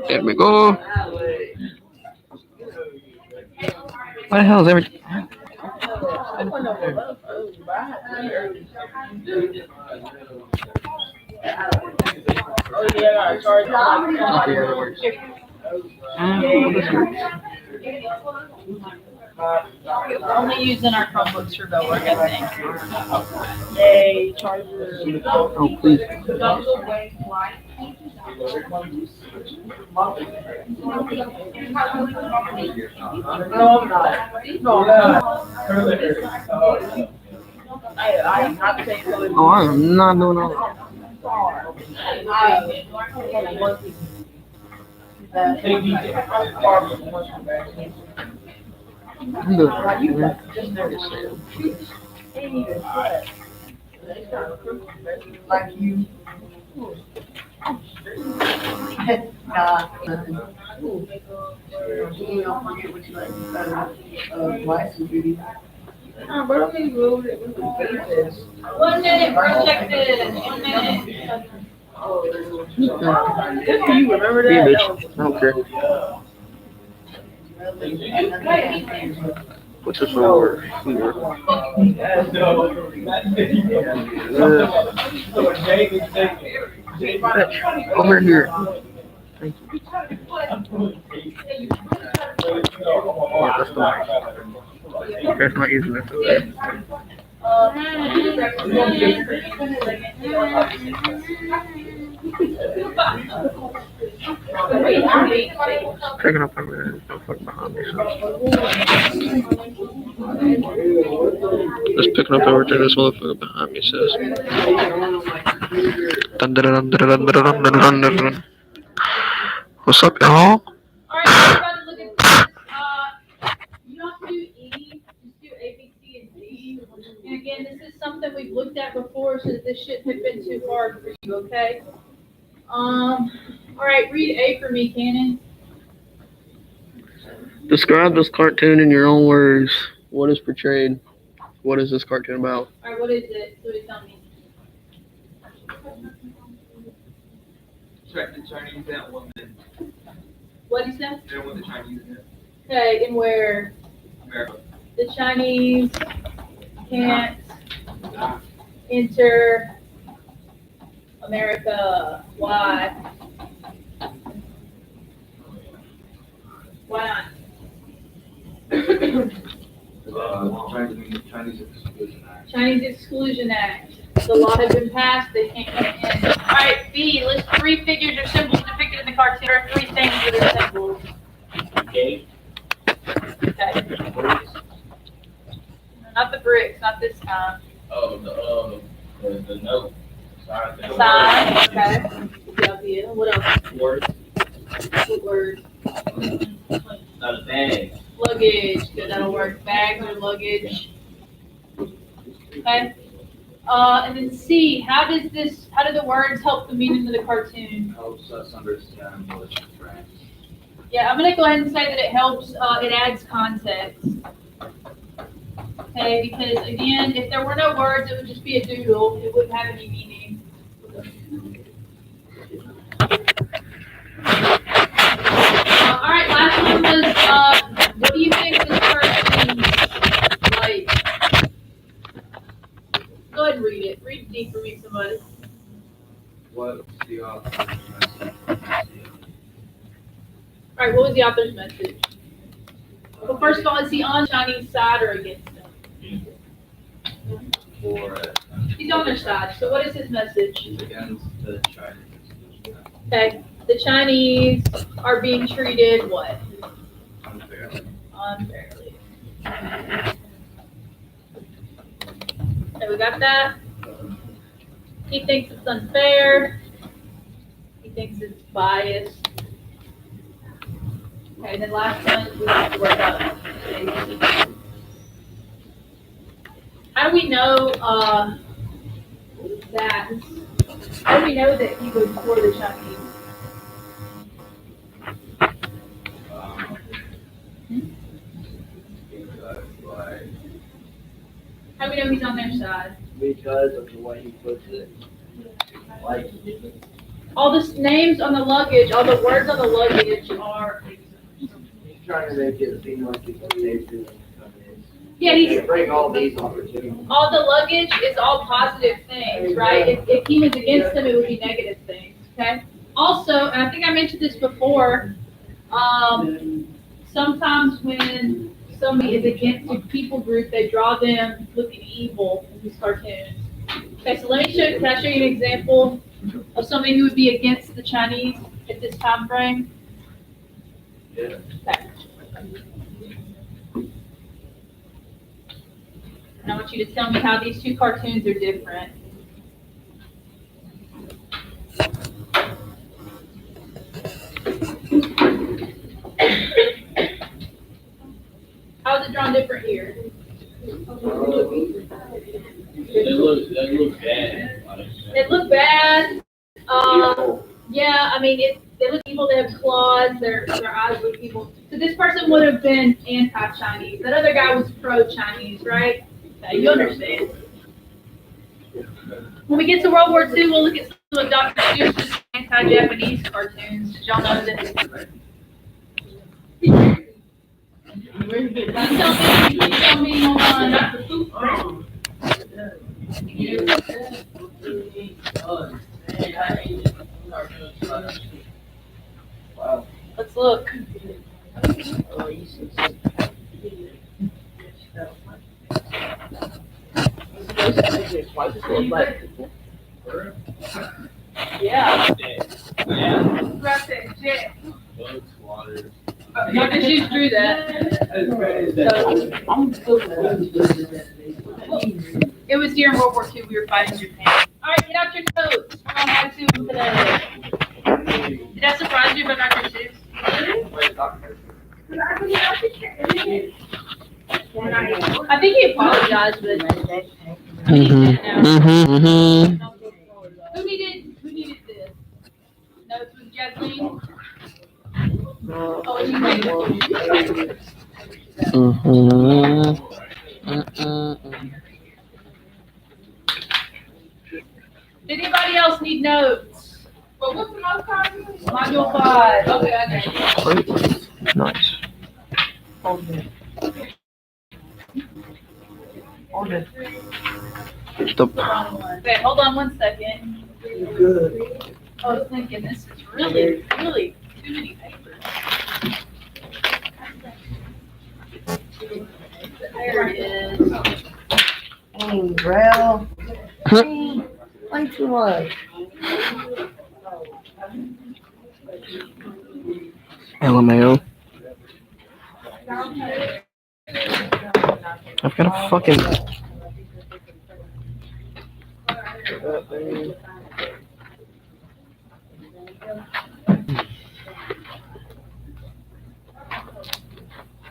There we go. What the hell is everything? Only using our Chromebooks for Go Work, I think. Oh, please. Oh, I'm not doing all that. I'm doing all right, man. Just saying. One minute, project this. 1 minute. Be a bitch. I don't care. What's this over? Over here. Thank you. Oh, that's the mic. That's not using this. Okay. Taking up on the fuck behind me. Just picking up everything this motherfucker behind me says. Dun, dun, dun, dun, dun, dun, dun, dun, dun, dun, dun. What's up, y'all? All right, everybody look at this. You don't have to do E, just do A, B, C, and D. And again, this is something we've looked at before, so this shouldn't have been too hard for you, okay? All right, read A for me, Cannon. Describe this cartoon in your own words. What is portrayed? What is this cartoon about? All right, what is it? What is tell me? The Chinese that woman. What is that? They don't want the Chinese in it. Okay, and where America. the Chinese can't enter America. Why? Why not? Chinese Exclusion Act. Chinese Exclusion Act. The law has been passed, they can't come in. All right, B, list 3 figures or symbols depicted in the cartoon. There are 3 things that are symbols. Okay. Okay. Not the bricks, not this time. Oh, the note. Sign. The sign, okay. Good job, Via. What else? Word. What word? Not a bag. Luggage. Good, that'll work. Bags or luggage. Okay. And then C, how do the words help the meaning of the cartoon? Helps us understand English and French. Yeah, I'm gonna go ahead and say that it helps, it adds context. Okay, because again, if there were no words, it would just be a doodle, it wouldn't have any meaning. All right, last one was, what do you think this person's like? Go ahead and read it. Read D for me, somebody. What's the author's message? All right, what was the author's message? Well, first of all, is he on Chinese side or against them? For He's on their side. So what is his message? against the Chinese Exclusion Act. Okay, the Chinese are being treated what? Unfairly. Unfairly. Okay, we got that. He thinks it's unfair. He thinks it's biased. Okay, then last one, we have to work out. How do we know that? How do we know that he was for the Chinese? Because, like, How do we know he's on their side? because of the way he puts it. Like, all the names on the luggage, all the words on the luggage are, Trying to make it seem like it's safe to yeah, he's, bring all these opportunities. all the luggage is all positive things, right? If he was against them, it would be negative things, okay? Also, and I think I mentioned this before, sometimes when somebody is against a people group, they draw them looking evil in these cartoons. Okay, so can I show you an example of somebody who would be against the Chinese at this time frame? Yeah. Okay. And I want you to tell me how these two cartoons are different. How is it drawn different here? They look bad. They look bad. Yeah, I mean, they look evil. They have claws. Their eyes look evil. So this person would have been anti-Chinese. That other guy was pro-Chinese, right? Okay, you understand. When we get to World War II, we'll look at some of Dr. Seuss's anti-Japanese cartoons. Did y'all know this? You tell me, hold on. Let's look. Yeah. That's it, Jet. Bugs, water. Dr. Seuss drew that. It was during World War II. We were fighting Japan. All right, get out your notes. We're on how to today. Did that surprise you about Dr. Seuss? I think he apologized, but who needed this? Notes with Kathleen? Oh, you made Did anybody else need notes? Well, what's the most common? Module 5. Okay, I got you. Nice. Okay, hold on one second. Good. I was thinking this is really too many papers. There it is. Hey, bro. Way too much. LMAO. I've got a fucking.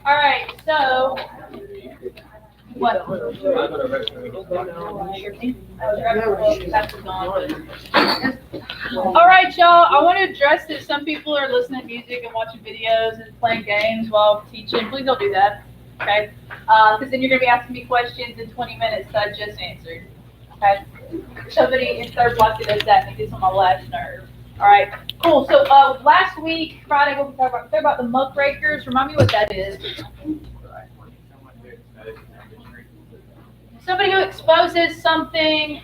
All right, so what? All right, y'all. I want to address that some people are listening to music and watching videos and playing games while teaching. Please don't do that, okay? Because then you're going to be asking me questions in 20 minutes that I just answered, okay? Somebody in third block that does that and it gets on my last nerve. All right, cool. So last week, Friday, what we talked about the muckrakers. Remind me what that is. Somebody who exposes something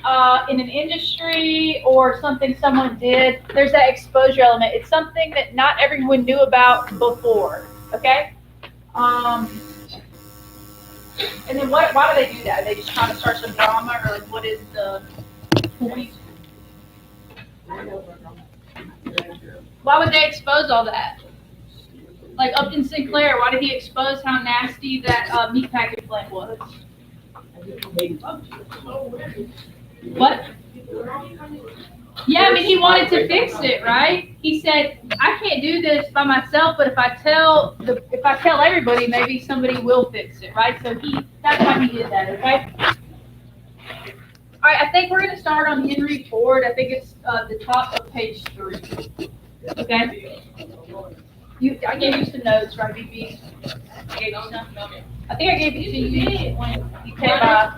in an industry or something someone did. There's that exposure element. It's something that not everyone knew about before. Okay. And then why do they do that? Are they just trying to start some drama, or like what is the point? Why would they expose all that? Like Upton Sinclair, why did he expose how nasty that meatpacking plant was? What? Yeah, I mean, he wanted to fix it, right? He said, I can't do this by myself, but if I tell everybody, maybe somebody will fix it, right? So that's why he did that, okay? All right, I think we're going to start on Henry Ford. I think it's the top of page 3. Okay? I gave you some notes, right, BB? I gave you some. I think I gave it to you when you came by.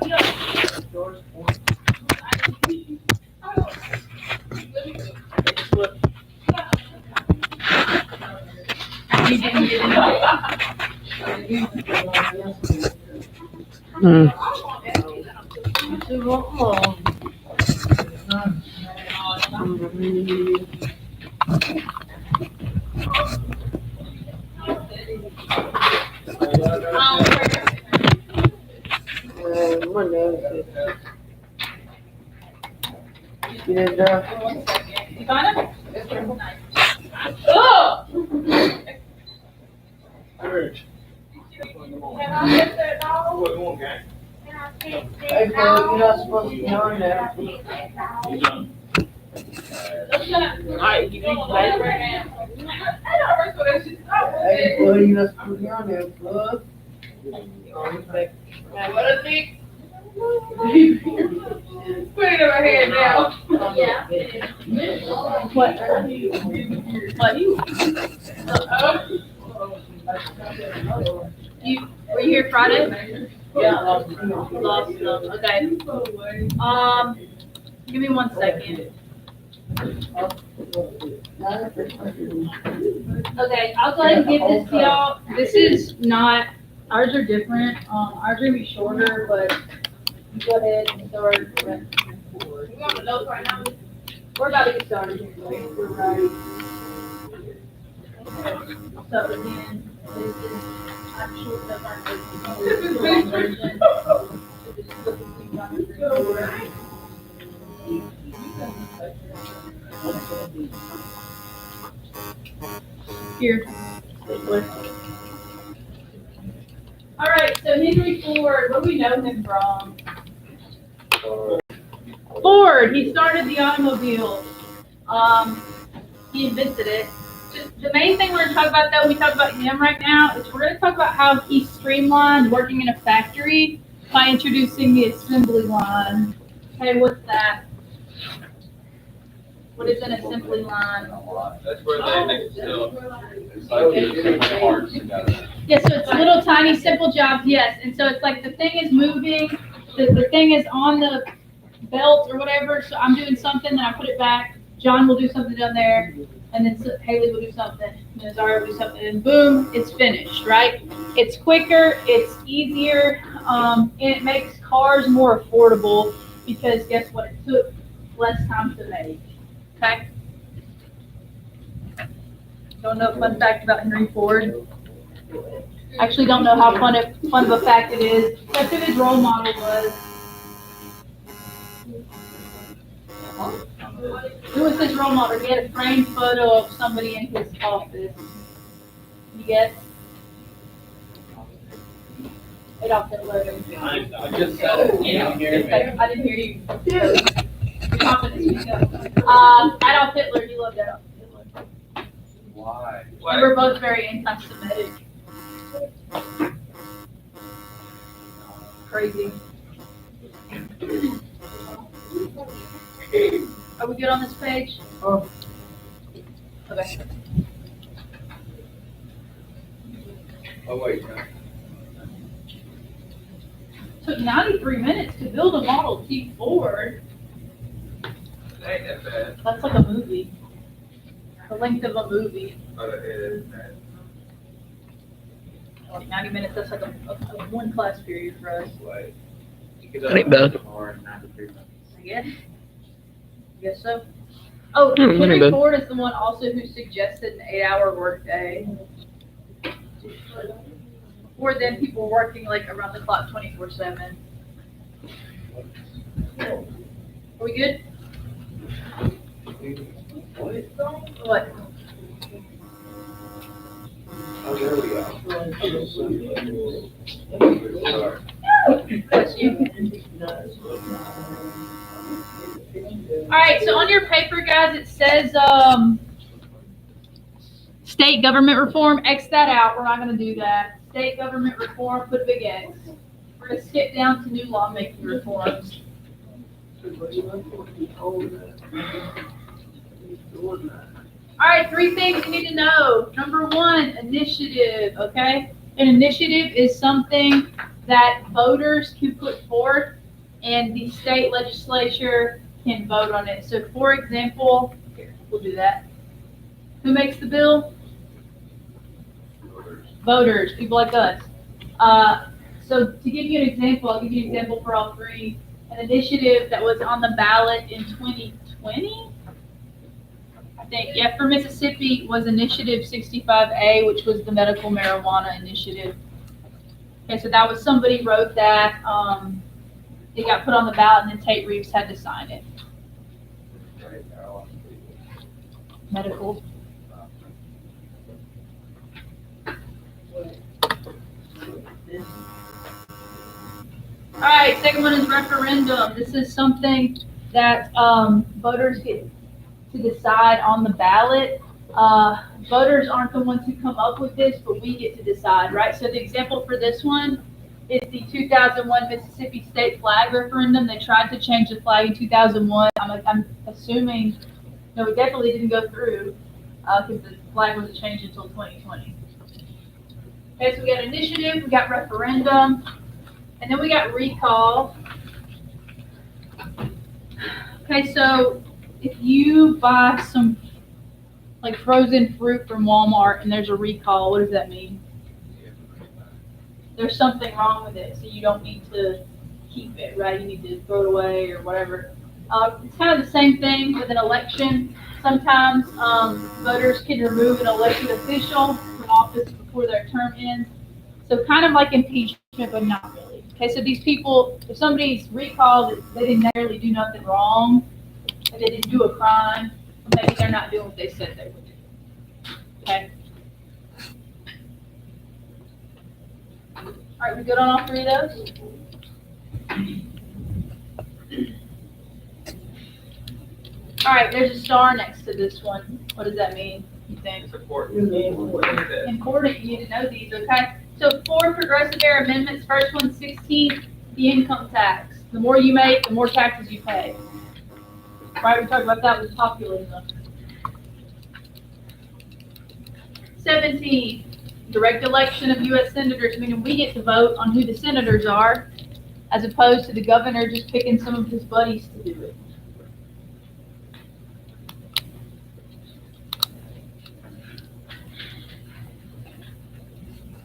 Look. He didn't get it. Hmm. You didn't drive? You find him? Oh! Hey, bro, you're not supposed to be on there. Hey, bro, you're not supposed to be on there, bro. Put it in my hand now. Yeah. What? Were you here Friday? Yeah. Lost them. Okay. Give me 1 second. Okay, I'll go ahead and give this to y'all. This is not, ours are different. Ours are gonna be shorter, but you go ahead and start. You want the notes right now? We're about to get started here. We're ready. So again, this is actual stuff. This is version. Here. All right, so Henry Ford, what do we know him from? Ford, he started the automobile. He invented it. The main thing we're gonna talk about though, we talk about him right now, is we're gonna talk about how he streamlined working in a factory by introducing the assembly line. Hey, what's that? What is an assembly line? That's where they make stuff. It's like different parts together. Yes, so it's little tiny simple jobs, yes. And so it's like the thing is moving, the thing is on the belt or whatever, so I'm doing something, then I put it back. John will do something down there, and then Haley will do something, and then Zara will do something, and boom, it's finished, right? It's quicker, it's easier, and it makes cars more affordable because guess what? It took less time to make. Okay? Don't know a fun fact about Henry Ford. Actually don't know how fun of a fact it is, except who his role model was. Who was his role model? He had a framed photo of somebody in his office. You guess? Adolf Hitler. I just said it. You didn't hear me. I didn't hear you. You're confident, speak up. Adolf Hitler, he loved Adolf Hitler. Why? They were both very anti-Semitic. Crazy. Are we good on this page? Oh. Okay. Oh, wait, no. Took 93 minutes to build a Model T Ford. Ain't that bad. That's like a movie. The length of a movie. But it is bad. Like 90 minutes, that's like a one class period for us. Like, That ain't bad. I guess so. Oh, that ain't Henry bad. Ford is the one also who suggested an 8-hour workday. Before then, people were working like around the clock 24/7. Are we good? What? Oh, there we go. That's you. All right, so on your paper, guys, it says state government reform. X that out. We're not going to do that. State government reform, put a big X. We're going to skip down to new lawmaking reforms. All right, 3 things you need to know. Number 1, initiative, okay? An initiative is something that voters can put forth and the state legislature can vote on it. So for example, here, we'll do that. Who makes the bill? voters, people like us. So to give you an example, I'll give you an example for all three. An initiative that was on the ballot in 2020, I think, yeah, for Mississippi was Initiative 65A, which was the medical marijuana initiative. Okay, so that was somebody wrote that. It got put on the ballot, and then Tate Reeves had to sign it. Medical. All right, second one is referendum. This is something that voters get to decide on the ballot. Voters aren't the ones who come up with this, but we get to decide, right? So the example for this one is the 2001 Mississippi state flag referendum. They tried to change the flag in 2001. I'm assuming, no, it definitely didn't go through because the flag wasn't changed until 2020. Okay, so we got initiative, we got referendum, and then we got recall. Okay, so if you buy some like frozen fruit from Walmart and there's a recall, what does that mean? There's something wrong with it, so you don't need to keep it, right? You need to throw it away or whatever. It's kind of the same thing with an election. Sometimes voters can remove an elected official from office before their term ends. So kind of like impeachment, but not really. Okay, so these people, if somebody's recalled, they didn't necessarily do nothing wrong, if they didn't do a crime, maybe they're not doing what they said they would do. Okay. All right, we good on all three of those? All right, there's a star next to this one. What does that mean, you think? It's important. Important, you need to know these, okay? So 4 progressive era amendments. First one, 16th, the income tax. The more you make, the more taxes you pay. Right, we talked about that with populism. 17, direct election of U.S. senators, meaning we get to vote on who the senators are, as opposed to the governor just picking some of his buddies to do it.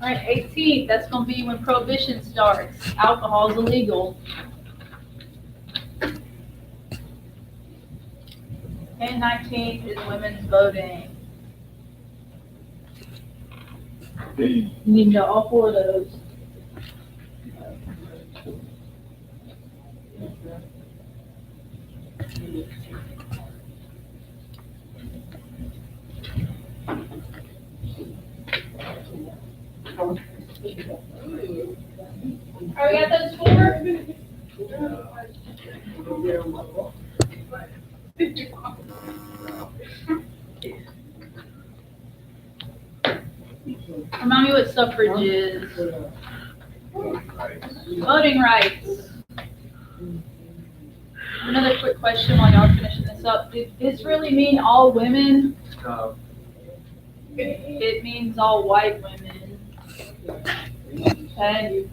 All right, 18th, that's going to be when prohibition starts. Alcohol is illegal. And 19th is women's voting. You need to know all 4 of those. All right, we got those 4? Remind me what suffrage is. Voting rights. Another quick question while y'all are finishing this up. Does this really mean all women? It means all white women. Okay.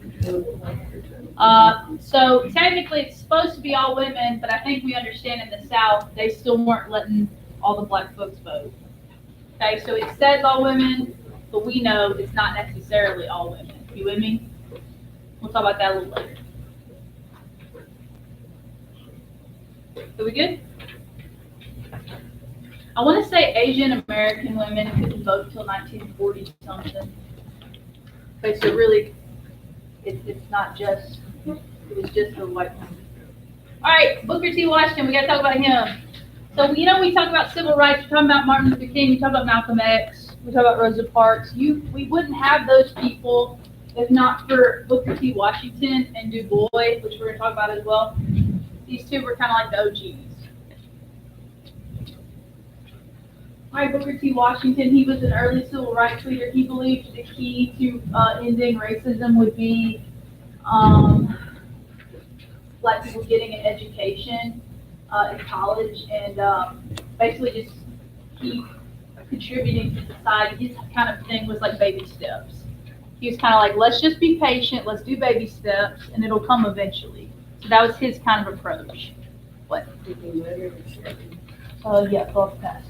So technically it's supposed to be all women, but I think we understand in the South they still weren't letting all the black folks vote. Okay, so it says all women, but we know it's not necessarily all women. You with me? We'll talk about that a little later. Are we good? I want to say Asian American women couldn't vote until 1940 something. Okay, so really, it's not just, it was just for white women. All right, Booker T. Washington, we got to talk about him. So, we talk about civil rights, we talk about Martin Luther King, we talk about Malcolm X, we talk about Rosa Parks. We wouldn't have those people if not for Booker T. Washington and Du Bois, which we're going to talk about as well. These two were kind of like the OGs. All right, Booker T. Washington, he was an early civil rights leader. He believed the key to ending racism would be black people getting an education in college and basically just keep contributing to society. His kind of thing was like baby steps. He was kind of like, let's just be patient, let's do baby steps, and it'll come eventually. So that was his kind of approach. What? Yeah, 12 pass.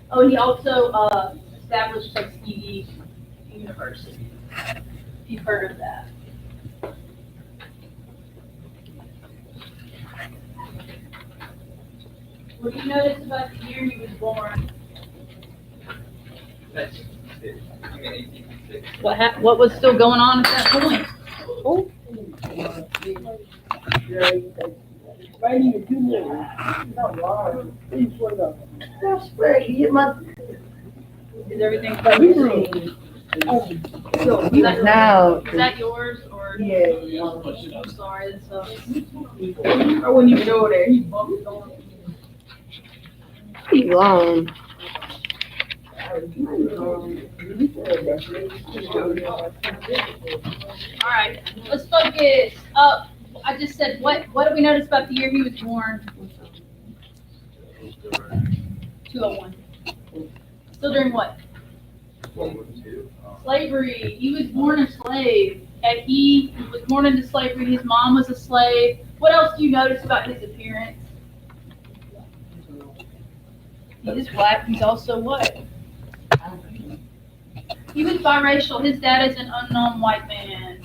Oh, he also established Tuskegee University. If you've heard of that. What do you notice about the year he was born? That's it. I mean, 1856. What was still going on at that point? That's great. You get my. Is everything? Now. Is that yours or? Yeah. I'm sorry, that's I wouldn't even go there. He bumped on. He long. all right. Let's focus. I just said, what did we notice about the year he was born? 201. Still during what? Slavery. He was born a slave. And he was born into slavery. His mom was a slave. What else do you notice about his appearance? He is black. He's also what? He was biracial. His dad is an unknown white man.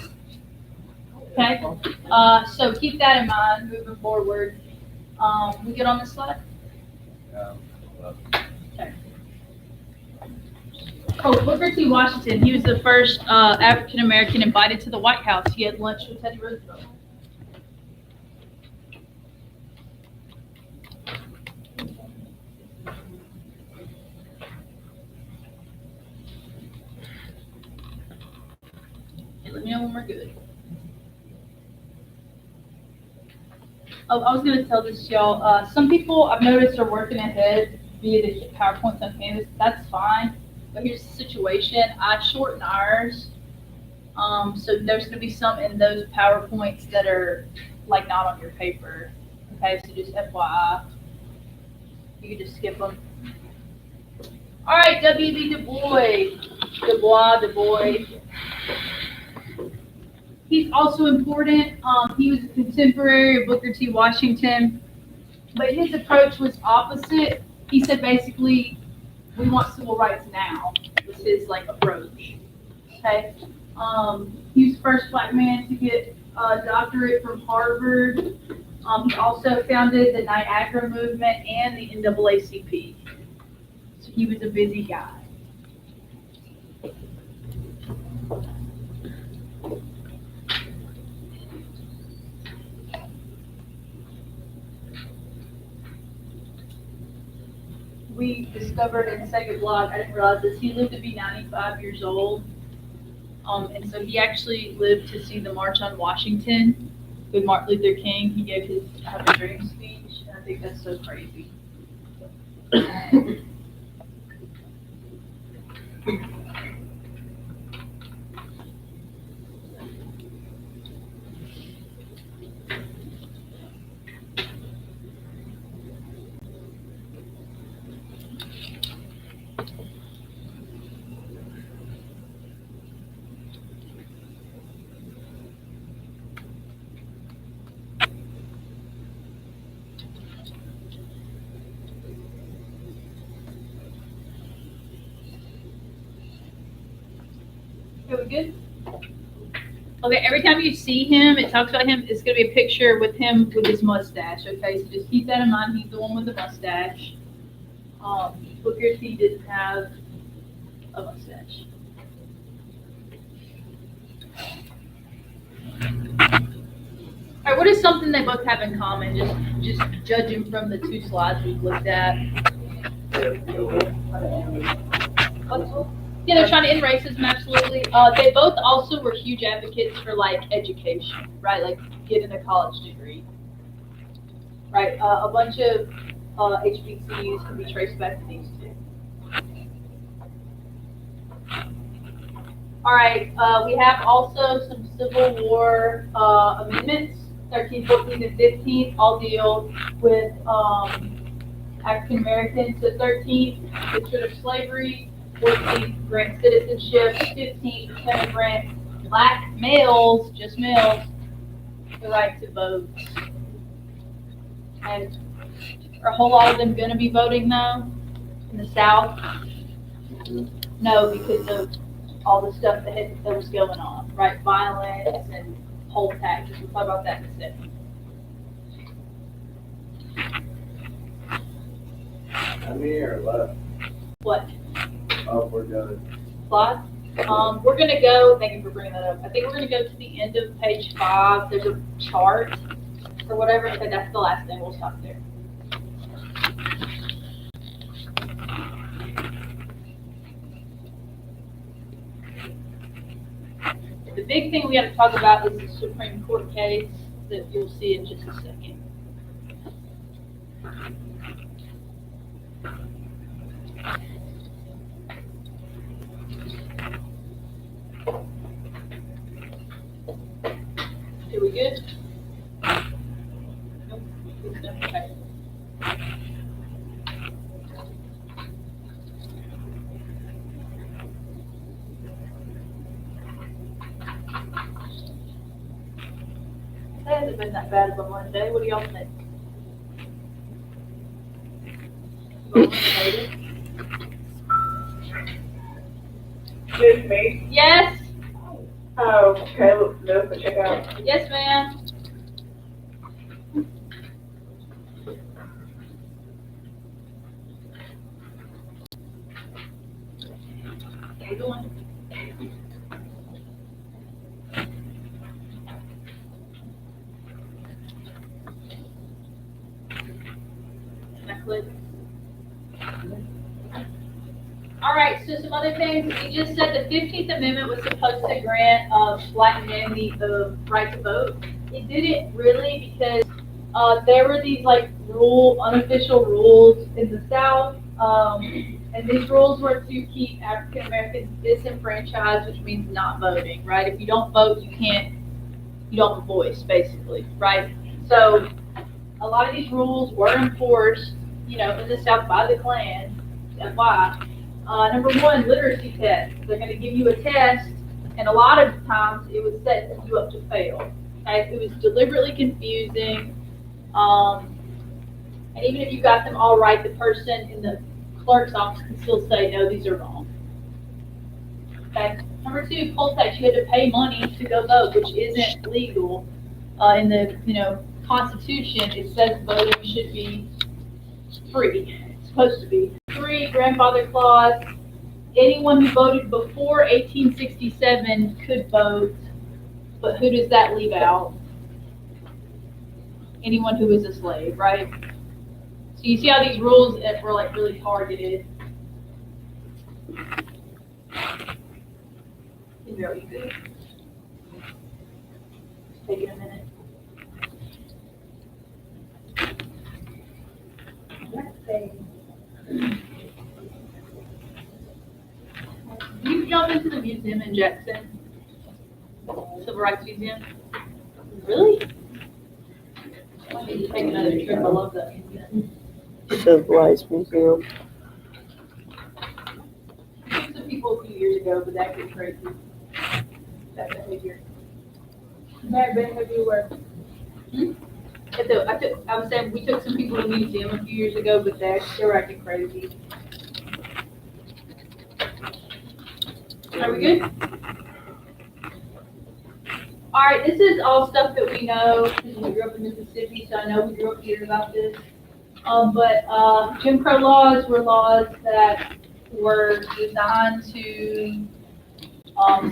Okay? So keep that in mind moving forward. We get on this slide? Okay. Oh, Booker T. Washington. He was the first African American invited to the White House. He had lunch with Teddy Roosevelt. Let me know when we're good. Oh, I was going to tell this to y'all. Some people I've noticed are working ahead via the PowerPoints on Canvas. That's fine. But here's the situation. I shorten ours. So there's going to be some in those PowerPoints that are like not on your paper. Okay, so just FYI. You can just skip them. All right, W.B. Du Bois. He's also important. He was a contemporary of Booker T. Washington, but his approach was opposite. He said basically, we want civil rights now. Was his like approach. Okay. He was the first black man to get a doctorate from Harvard. He also founded the Niagara Movement and the NAACP. So he was a busy guy. We discovered in the second blog, I didn't realize this, he lived to be 95 years old. And so he actually lived to see the March on Washington with Martin Luther King. He gave his I Have a Dream speech, and I think that's so crazy. Okay, we good? Okay, every time you see him, it talks about him, it's going to be a picture with him with his mustache, okay? So just keep that in mind. He's the one with the mustache. Booker T didn't have a mustache. All right, what is something they both have in common, just judging from the two slides we've looked at? Yeah, they're trying to end racism, absolutely. They both also were huge advocates for, like, education, right? Like, getting a college degree, right? A bunch of HBCUs can be traced back to these two. All right, we have also some Civil War amendments, 13, 14, and 15, all deal with African Americans. So 13, gets rid of slavery. 14, grant citizenship. 15, grant black males, just males, the right to vote. And are a whole lot of them going to be voting though in the South? No, because of all the stuff that was going on, right? Violence and poll taxes. We'll talk about that in a second. How many are left? What? Oh, we're done. Slides? We're gonna go, thank you for bringing that up. I think we're gonna go to the end of page 5. There's a chart or whatever. Okay, that's the last thing. We'll stop there. The big thing we gotta talk about is the Supreme Court case that you'll see in just a second. Are we good? Nope. Okay. It hasn't been that bad of a Monday. What do y'all think? Excuse me. Yes, Oh, okay, Melissa, check out. yes, ma'am. How you doing? Can I click? All right, so some other things. We just said the 15th Amendment was supposed to grant Black men the right to vote. It didn't really because there were these like unofficial rules in the South, and these rules were to keep African Americans disenfranchised, which means not voting, right? If you don't vote, you don't have a voice, basically, right? So a lot of these rules were enforced, in the South by the Klan. Why? Number one, literacy test. They're going to give you a test, and a lot of times it was set you up to fail. Okay? It was deliberately confusing, and even if you got them all right, the person in the clerk's office can still say, no, these are wrong. Okay? Number two, poll tax. You had to pay money to go vote, which isn't legal. In the Constitution, it says voting should be free. It's supposed to be. 3, grandfather clause. Anyone who voted before 1867 could vote, but who does that leave out? Anyone who is a slave, right? So you see how these rules were like really targeted. Very good. Take it a minute. You jump into the museum in Jackson, Civil Rights Museum. Really? I need to take another trip. I love that museum. Civil Rights Museum. I took some people a few years ago, but that gets crazy. That behavior. That behavior where? I was saying we took some people to the museum a few years ago, but they were acting crazy. Are we good? All right, this is all stuff that we know because we grew up in Mississippi, so I know we grew up hearing about this. But Jim Crow laws were laws that were designed to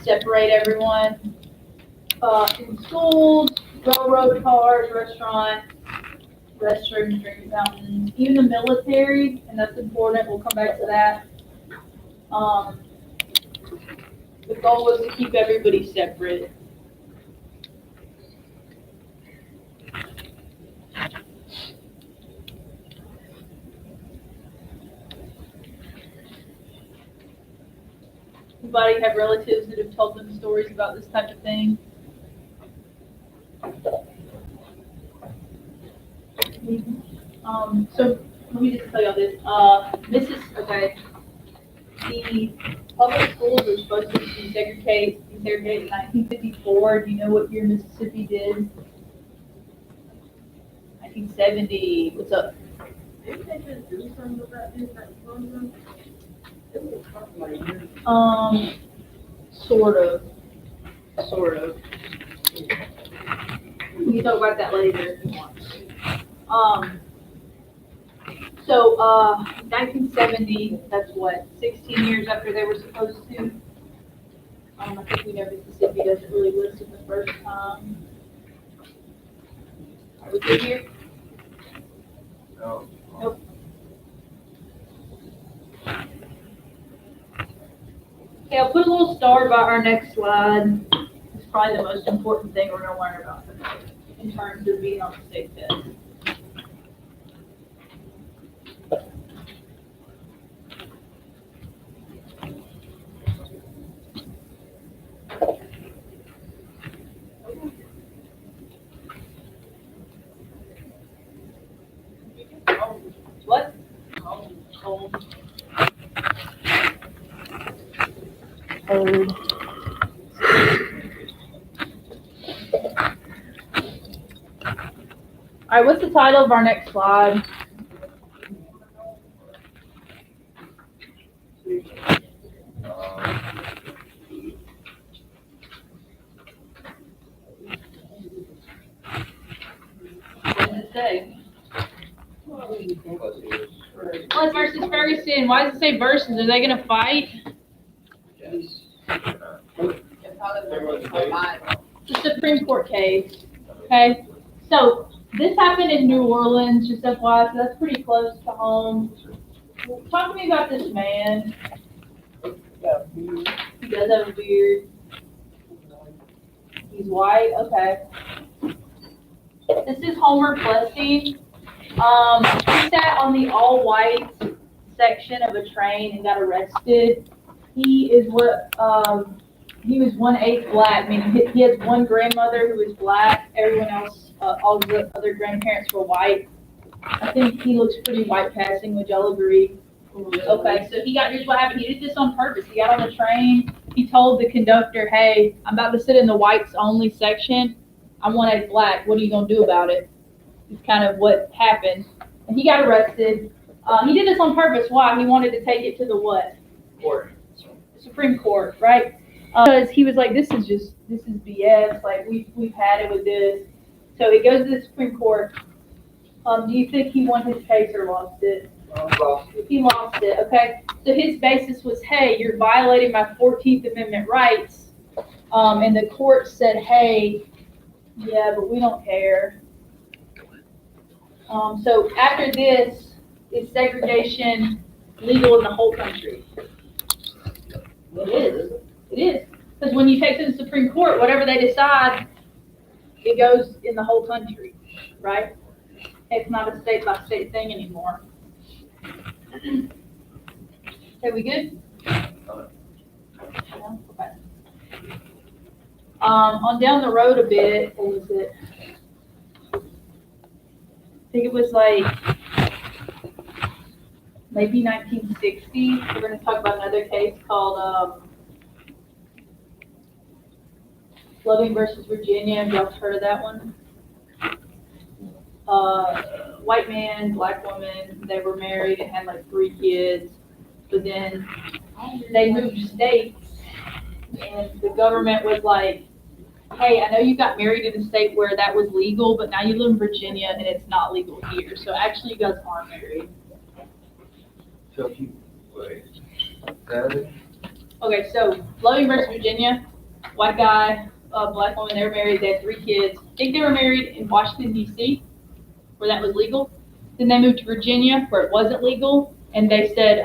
separate everyone in schools, railroad cars, restaurants, restrooms, drinking fountains, even the military, and that's important. We'll come back to that. The goal was to keep everybody separate. Anybody have relatives that have told them stories about this type of thing? So let me just tell y'all this. The public schools were supposed to desegregate in 1954. Do you know what year Mississippi did? 1970. What's up? Didn't they just do something about this not long ago? Sort of. We can talk about that later if you want. 1970, that's what, 16 years after they were supposed to? I think we know Mississippi doesn't really listen the first time. Are we good here? No. Nope. Okay, I'll put a little star by our next slide. It's probably the most important thing we're gonna learn about tonight in terms of being on the state test. What? Cold. All right, what's the title of our next slide? What does it say? Plus versus Ferguson. Why does it say versus? Are they gonna fight? Yes. It's a Supreme Court case. Okay, so this happened in New Orleans, just FYI, so that's pretty close to home. Talk to me about this man. He does have a beard. He's white. Okay. This is Homer Plessy. He sat on the all-white section of a train and got arrested. He is what, he was 1/8 black, meaning he has one grandmother who is black, everyone else, all the other grandparents were white. I think he looks pretty white passing, would y'all agree? Okay, so here's what happened, he did this on purpose, he got on the train, he told the conductor, hey, I'm about to sit in the whites only section, I'm 1/8 black, what are you gonna do about it? It's kind of what happened, and he got arrested. He did this on purpose, why? He wanted to take it to the what? Court. Supreme Court, right? Because he was like, this is BS. Like we've had it with this. So he goes to the Supreme Court. Do you think he won his case or lost it? He lost it. Okay. So his basis was, hey, you're violating my 14th Amendment rights. And the court said, hey, yeah, but we don't care. So after this, is segregation legal in the whole country? It is. It is. Because when you take to the Supreme Court, whatever they decide, it goes in the whole country, right? It's not a state by state thing anymore. Okay, we good? No? Okay. On down the road a bit, what was it? I think it was like maybe 1960. We're going to talk about another case called Loving versus Virginia. Have y'all heard of that one? White man, black woman, they were married and had like 3 kids, but then they moved states and the government was like, hey, I know you got married in a state where that was legal, but now you live in Virginia and it's not legal here. So actually you guys aren't married. So if you, wait. Okay, so Loving versus Virginia, white guy, black woman, they were married, they had 3 kids. I think they were married in Washington, D.C., where that was legal. Then they moved to Virginia, where it wasn't legal, and they said,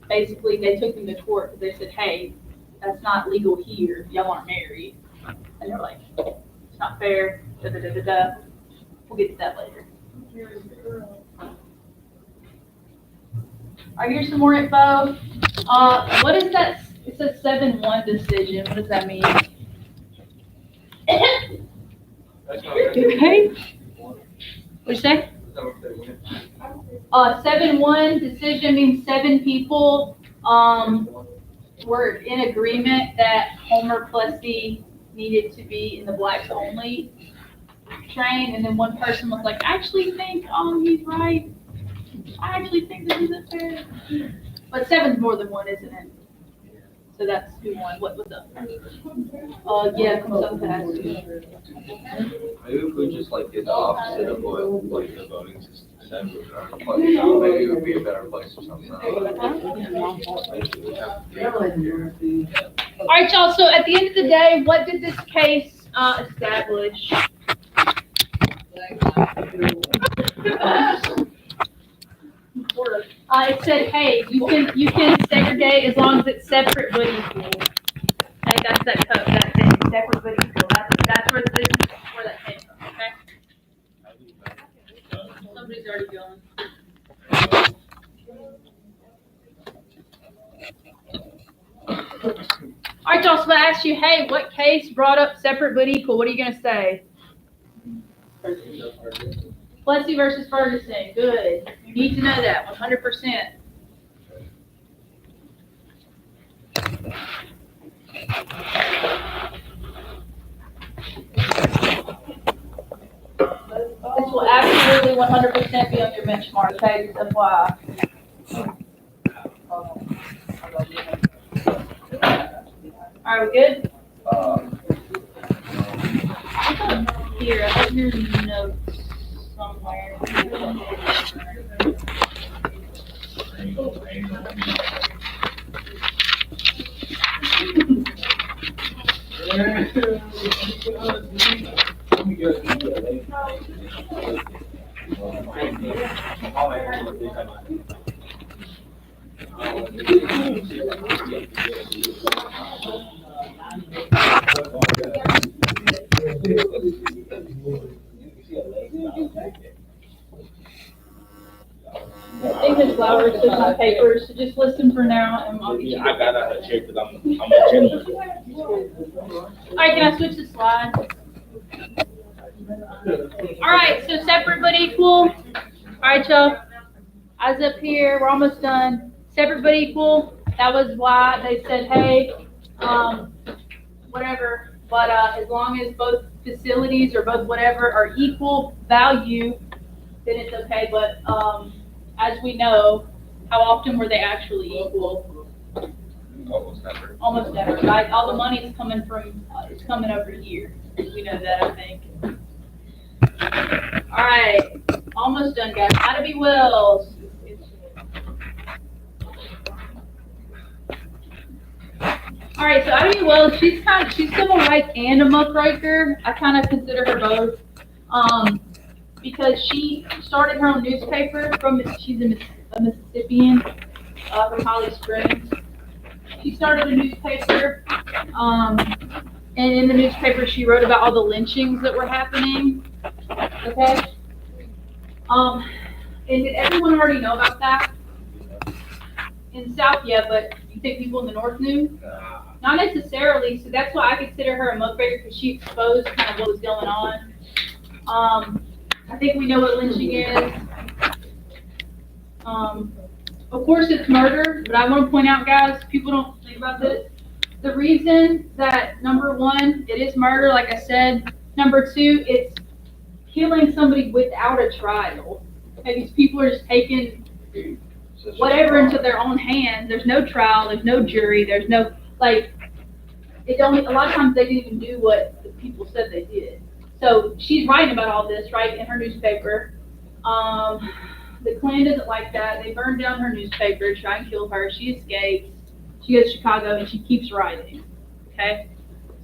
basically, they took them to court, because they said, hey, that's not legal here, y'all aren't married. And they're like, it's not fair, da-da-da-da-da. We'll get to that later. All right, here's some more info. What is that? It says 7-1 decision. What does that mean? Okay. What'd you say? 7-1 decision means 7 people were in agreement that Homer Plessy needed to be in the blacks only train, and then one person was like, I actually think he's right. I actually think this isn't fair. But 7's more than 1, isn't it? So that's who won. What was up? Yeah, from some past. Maybe if we just like did the opposite of what, like the voting system said, with our place, maybe it would be a better place or something. All right, y'all, so at the end of the day, what did this case establish? It said, hey, you can segregate as long as it's separate but equal. Hey, that's that code, that thing, separate but equal. That's where this is where that came from, okay? Somebody's already going. All right, y'all, so I asked you, hey, what case brought up separate but equal? What are you gonna say? Plessy versus Ferguson. Good. You need to know that 100%. This will absolutely 100% be on your benchmark. Okay, just FYI. All right, we good? Here, I have your notes somewhere. I think there's flowers to my papers, so just listen for now and I'll get you. I gotta check because I'm a gentleman. All right, can I switch the slide? All right, so separate but equal. All right, y'all. Eyes up here. We're almost done. Separate but equal. That was why they said, hey, whatever. But as long as both facilities or both whatever are equal value, then it's okay. But as we know, how often were they actually equal? Almost never. Almost never, right? All the money is coming from, it's coming over here. We know that, I think. All right, almost done, guys. How to be Wells. All right, so Ida B. Wells, she's civil rights and a muckraker. I kind of consider her both, because she started her own newspaper she's a Mississippian, from Holly Springs. She started a newspaper, and in the newspaper she wrote about all the lynchings that were happening. Okay. And did everyone already know about that? In the South, yeah, but you think people in the North knew? Not necessarily, so that's why I consider her a muckraker, because she exposed kind of what was going on. I think we know what lynching is. Of course, it's murder, but I want to point out, guys, people don't think about this. The reason that, number one, it is murder, like I said. Number two, it's killing somebody without a trial. Okay, these people are just taking whatever into their own hands. There's no trial, there's no jury, there's no, like, a lot of times they didn't even do what the people said they did. So she's writing about all this, right, in her newspaper. The Klan doesn't like that. They burned down her newspaper, try and kill her. She escapes. She goes to Chicago and she keeps writing. Okay?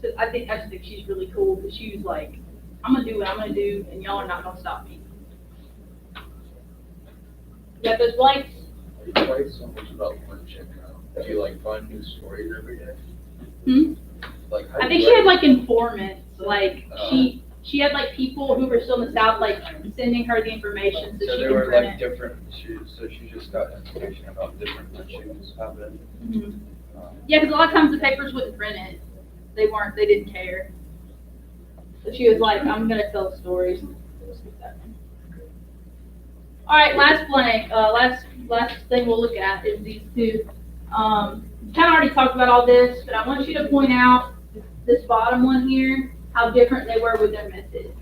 So I just think she's really cool, because she was like, I'm gonna do what I'm gonna do, and y'all are not gonna stop me. You got those blanks? You write so much about lynching. Do you like find new stories every day? Like, how I do think you she had write? like informants, like she had like people who were still in the South, like sending her the information so So she there could were print like it. different, so she just got information about different lynchings happening. Mhm. Yeah, because a lot of times the papers wouldn't print it. They didn't care. So she was like, I'm gonna tell stories. All right, last blank, last thing we'll look at is these two. Kind of already talked about all this, but I want you to point out this bottom one here, how different they were with their methods.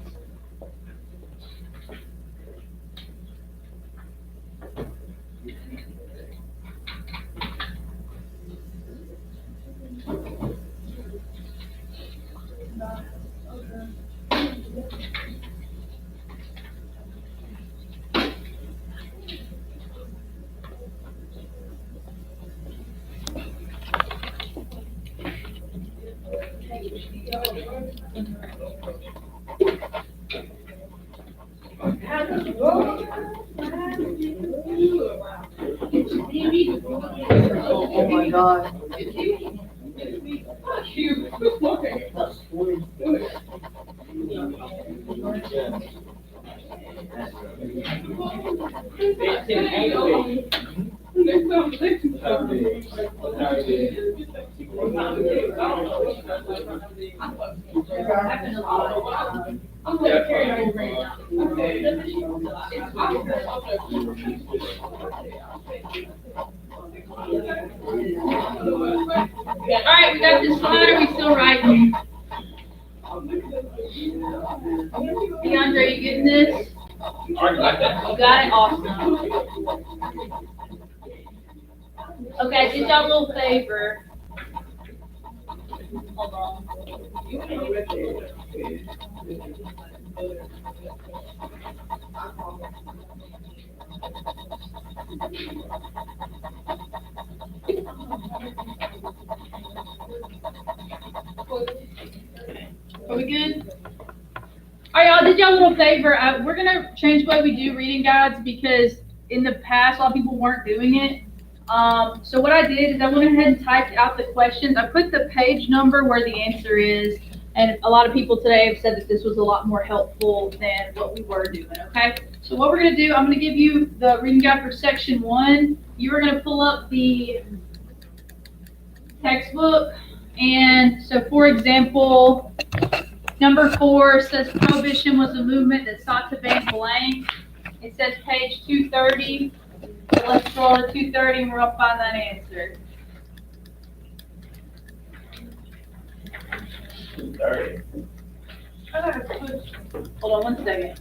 Oh my God. All right, we got this slide. Are we still writing? DeAndre, you getting this? You got it? Awesome. Okay, did y'all a little favor. Hold on. Are we good? All right, y'all, did y'all a little favor. We're going to change the way we do reading guides because in the past, a lot of people weren't doing it. So what I did is I went ahead and typed out the questions. I put the page number where the answer is, and a lot of people today have said that this was a lot more helpful than what we were doing, okay? So what we're going to do, I'm going to give you the reading guide for section 1. You are going to pull up the textbook, and so for example, number 4 says prohibition was a movement that sought to ban blank. It says page 230. So let's scroll to 230 and we're going to find that answer. 30. Hold on 1 second.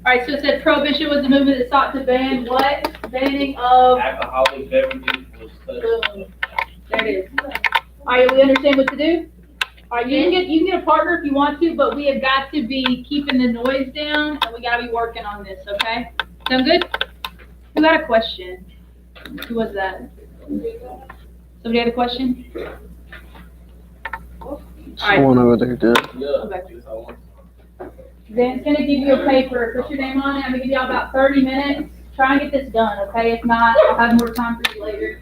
All right, so it said prohibition was a movement that sought to ban what? Banning of. Alcoholic beverages was such. There it is. All right, we understand what to do? All right, you can get a partner if you want to, but we have got to be keeping the noise down and we got to be working on this, okay? Sound good? Who had a question? Who was that? Somebody had a question? All right. Someone over there did. Okay. Dan's gonna give you a paper, put your name on it, I'm gonna give y'all about 30 minutes, try and get this done, okay? If not, I'll have more time for you later.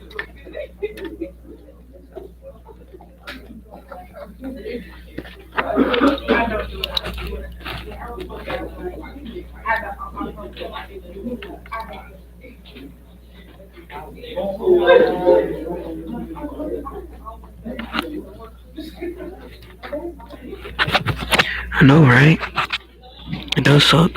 I know, right? It does suck.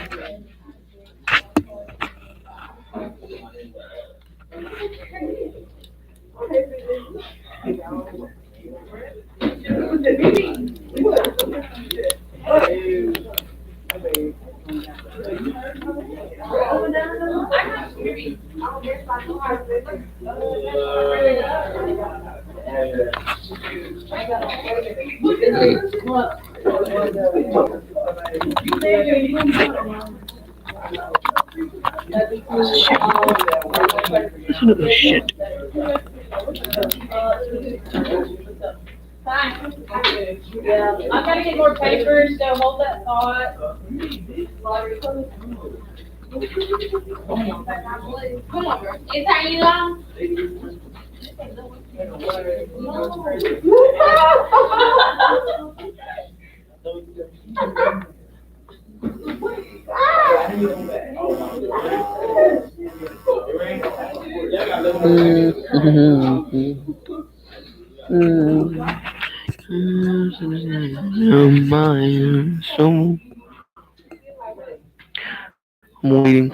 Listen to this shit. Yeah, I'm gonna get more papers, so hold that thought. Is that you long? I'm waiting.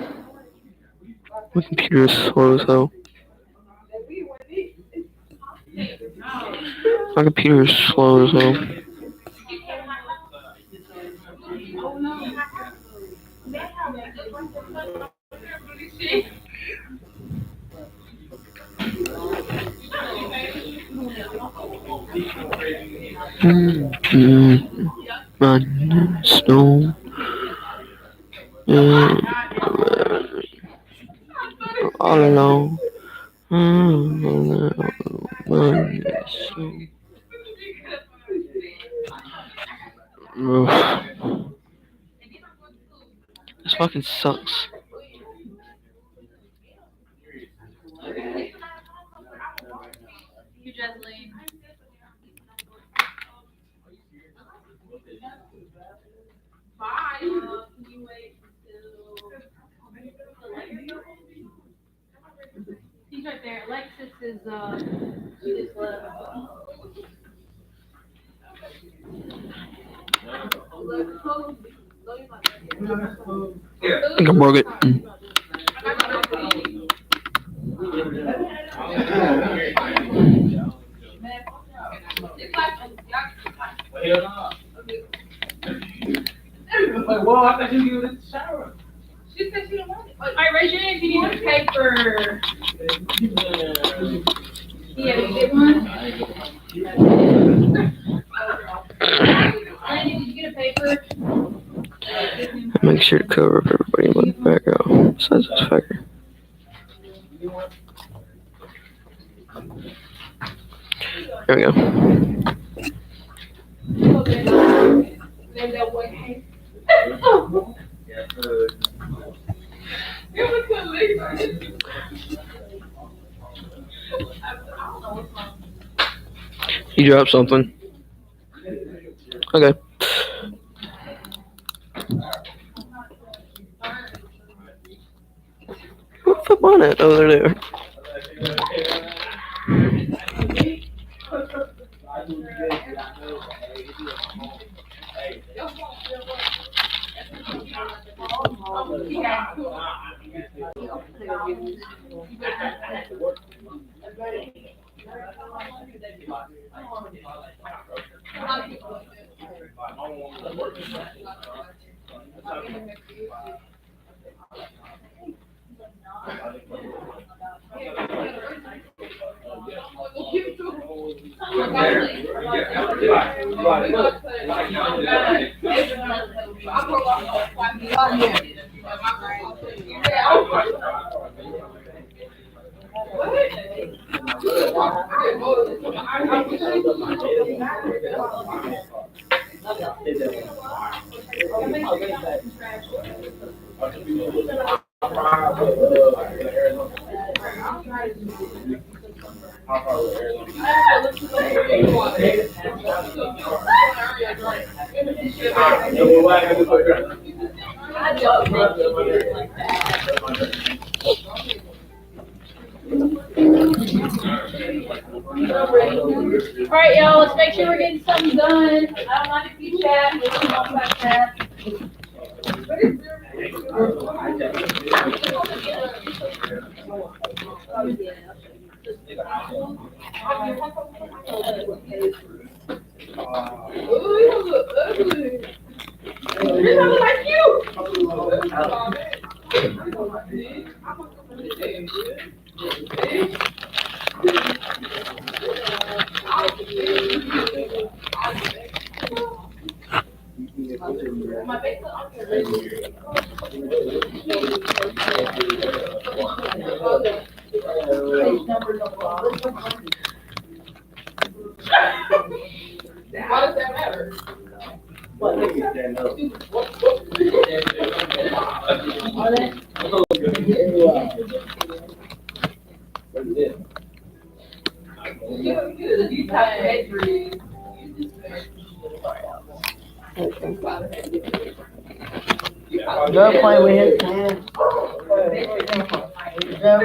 My computer is slow as hell. My computer is slow as hell. Snow. All alone. Ugh. This fucking sucks. You just lean. Bye. Can you wait until... He's right there. Alexis is, she just left. I think I broke it. Well, I thought you were in the shower. She said she don't want it. All right, raise your hand if you need a paper. Yeah, you get one? Randy, did you get a paper? Make sure to cover up everybody and let the background besides this fucker. There we go. You dropped something. Okay. What's the bonnet? Oh, they're there. All right, y'all, let's make sure we're getting something done. I don't mind if you chat. We can talk about that. Why does that matter? Go play with his hands. Go play with his hands.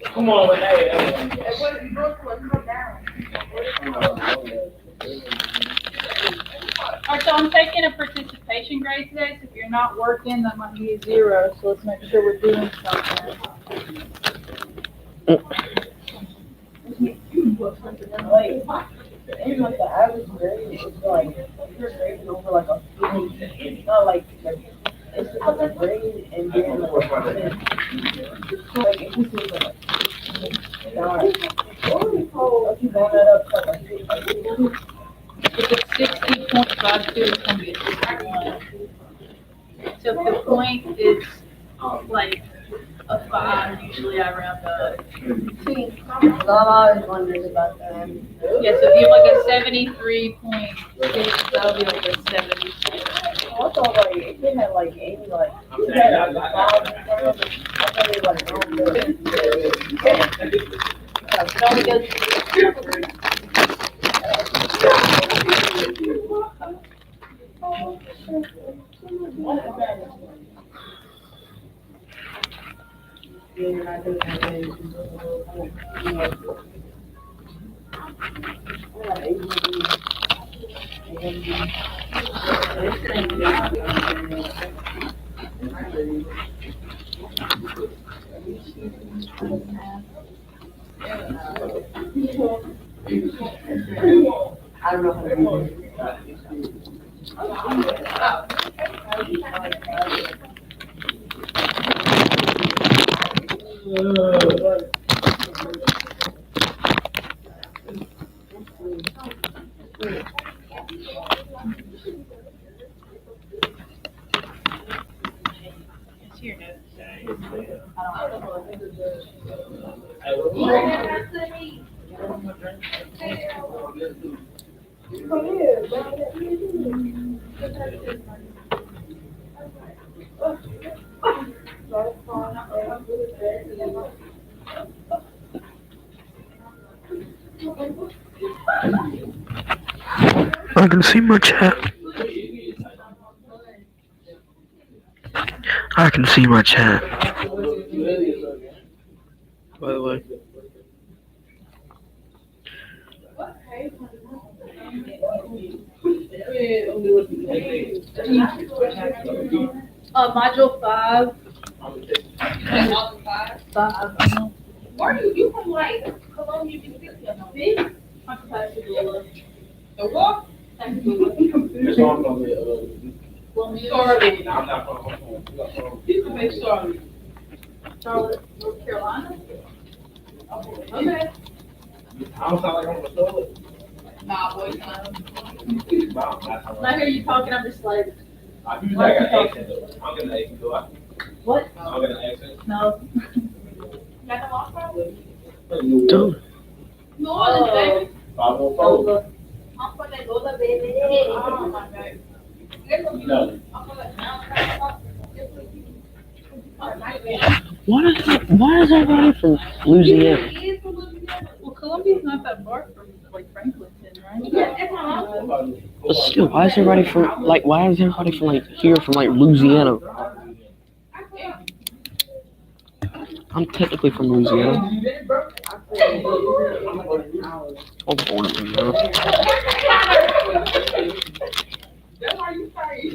Come on, hey. All right, so I'm taking a participation grade today, so if you're not working, that might be a 0, so let's make sure we're doing something. Even like the average grade, it's like, if you're grading over like a 50, it's not like, it's just a grade and then like, if you see like, if you round that up to like, If it's 60.52, it's gonna be a 61. So if the point is like a 5, 5, usually I round up. I've always wondered about that. Yeah, so if you have like a 73.6, that'll be like a 70. I thought like, if they had like 80, like, if they had like 5 in front of it, I thought they like, oh, It only goes to I don't know how to do it. it's your notes. I can see my chat. I can see my chat. By the way. Module 5. Where are you from like Columbia, Mississippi? I'm Pascagoula. The what? Pascagoula. It's on from the, Charlotte. I'm not from home. You can make Charlotte. Charlotte, North Carolina. Okay. I don't sound like I'm a stolen. Nah, boy, son. When I hear you talking, I'm just like, I usually got an accent though. I'm getting an accent though. what? I'm getting an accent. No. Got the lock card? Dude. New Orleans, baby. 514. I'm from that Lola, baby. Oh, my God. No. I'm from that Why is everybody from Louisiana? Well, Columbia's not that far from like Franklinton, right? But still, why is everybody from like here from like Louisiana? I'm technically from Louisiana. I'm born in Louisiana. That's why you say.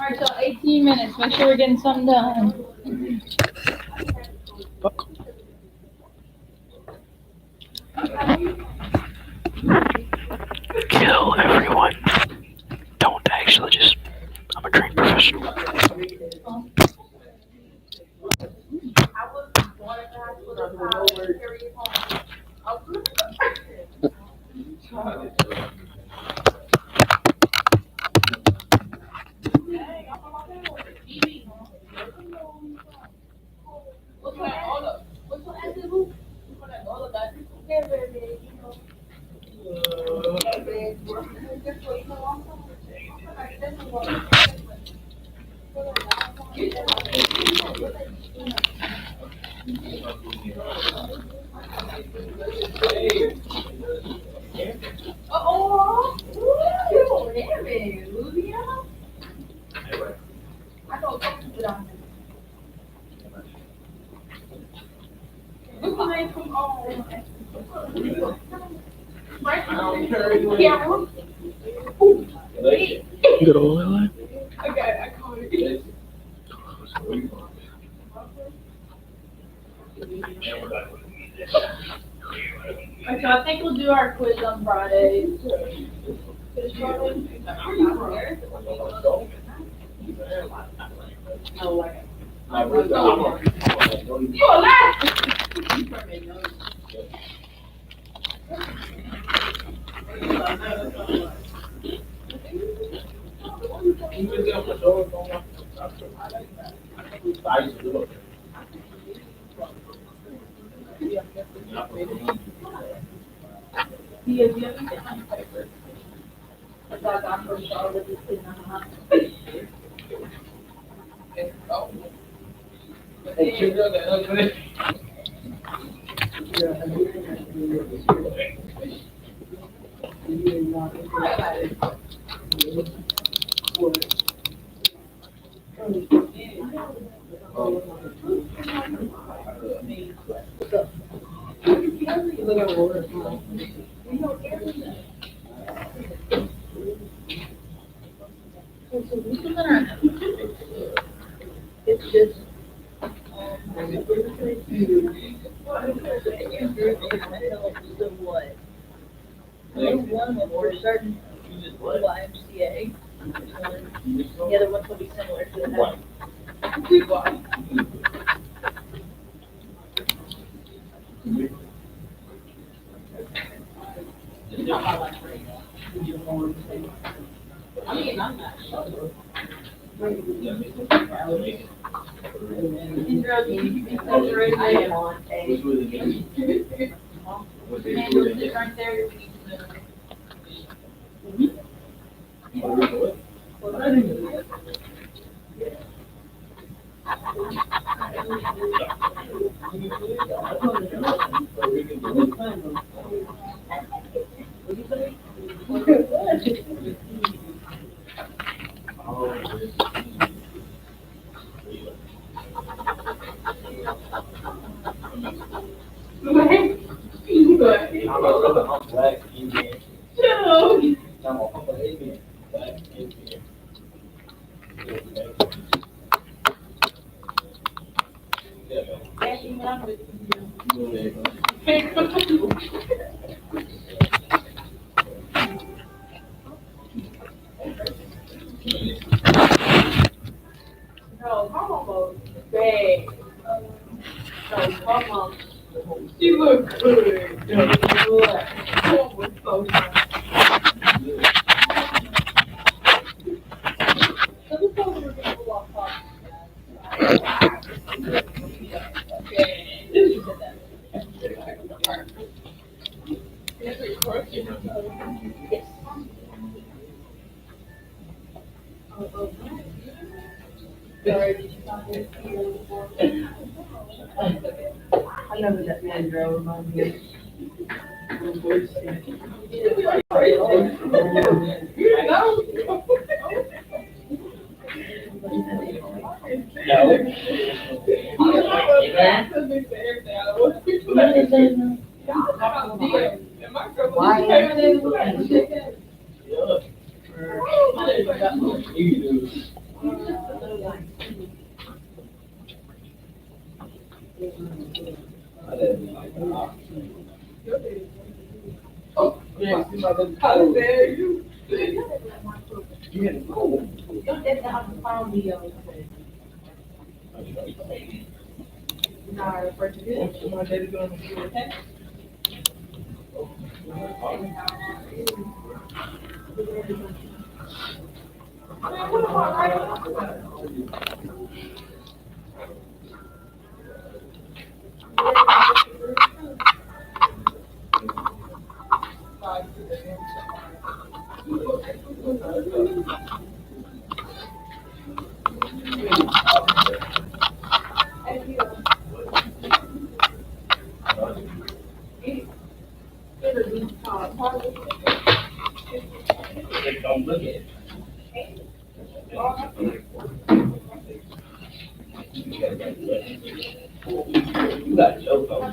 Alright, so 18 minutes. Make sure we're getting something done. Fuck. Kill everyone. Don't actually just. I'm a trained professional. You got all that line? Alright, so I think we'll do our quiz on Friday. You alive? I used to do it. It's just. What? One was for certain YMCA. The other one will be similar to that. I am on a. Right there. No, my mom was bad. No, my mom, she looked good. No, my mom was so nice. So this one we're gonna go off top. I know who that man drove on here. Don't look at it. You got your phone.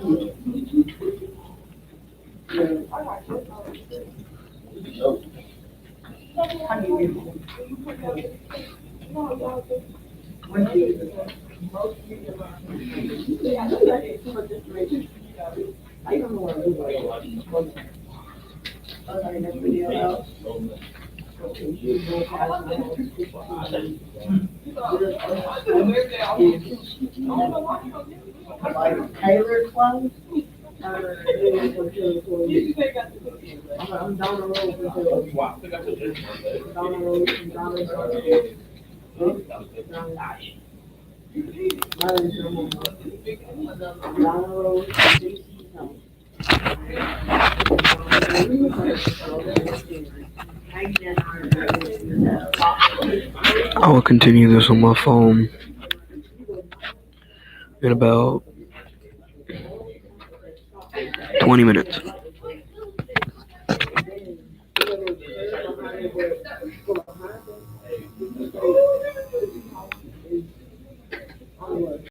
I don't know what it was. Okay, that video out. Like tailored clothes. I'm down the road until Wow, I got the difference. down the road from down the road. Down the road, JC's home. I will continue this on my phone in about 20 minutes.